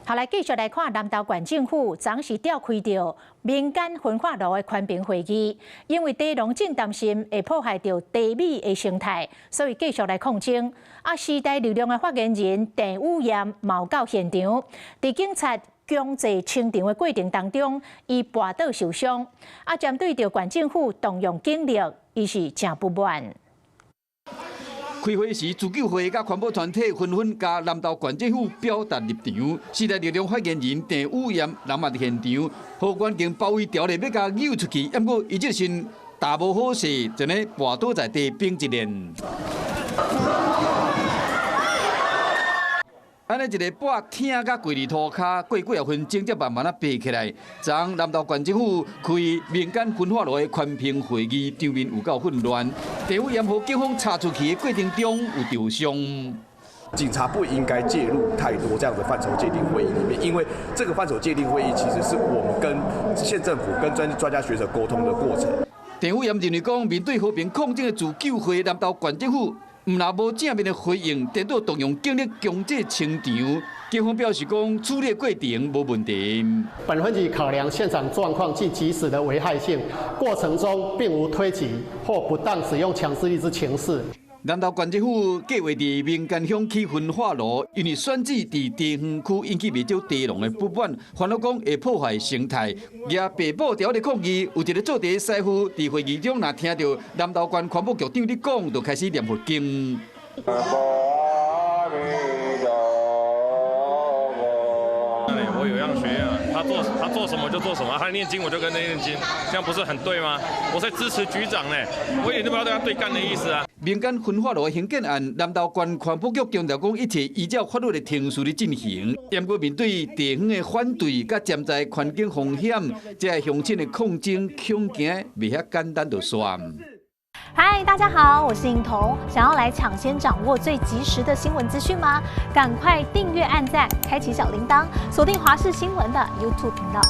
后来继续来看南投县政府昨是召开着民间焚化炉的宽屏会议，因为地龙正担心会破坏到地米的生态，所以继续来抗争。时代力量的发言人郑宇炎冒到现场，伫警察强制清场的过程当中，伊跋倒受伤。针对着县政府动用警力，伊是真不满。开会时，自救会甲环保团体纷纷甲南投县政府表达立场。时代力量发言人郑宇炎人嘛伫现场，好远经包围条例要甲扭出去，不过伊这身大无好势，真诶跋倒在地冰一连。安尼一个半挺甲跪伫涂骹，过几啊分钟才慢慢爬起来。昨南投县政府开民间焚化炉的宽屏会议，场面有够混乱。郑宇炎和警方查出去的过程中有受伤。警察不应该介入太多这样的范畴界定会议里面，因为这个范畴界定会议其实是我们跟县政府跟专家学者沟通的过程。郑宇炎认为讲，面对和平抗争的自救会，南投县政府若无正面的回应，颠倒动用警力强制清场。警方表示讲，处理过程无问题。本分局考量现场状况及即时的危害性，过程中并无推挤或不当使用强制力之情势。南投县政府计划伫民间乡起焚化炉，因为选址伫地方区，引起未少地农的不满，烦恼讲会破坏生态。也北部条例抗议，有一个做地的师傅伫会议中，若听到南投县环保局长你讲，就开始念佛经。我有样学样，他做什么就做什么，他念经我就跟他念经，这样不是很对吗？我在支持局长呢，我一点都没有跟他对干的意思啊。民间焚化炉的兴建案，南投县环保局强调讲，一切依照法律的程序来进行。不过面对地方的反对，甲潜在环境风险，这乡亲的抗争恐惊未遐简单就算。嗨，大家好，我是颖彤。想要来抢先掌握最及时的新闻资讯吗？赶快订阅、按赞、开启小铃铛，锁定华视新闻的 YouTube 频道。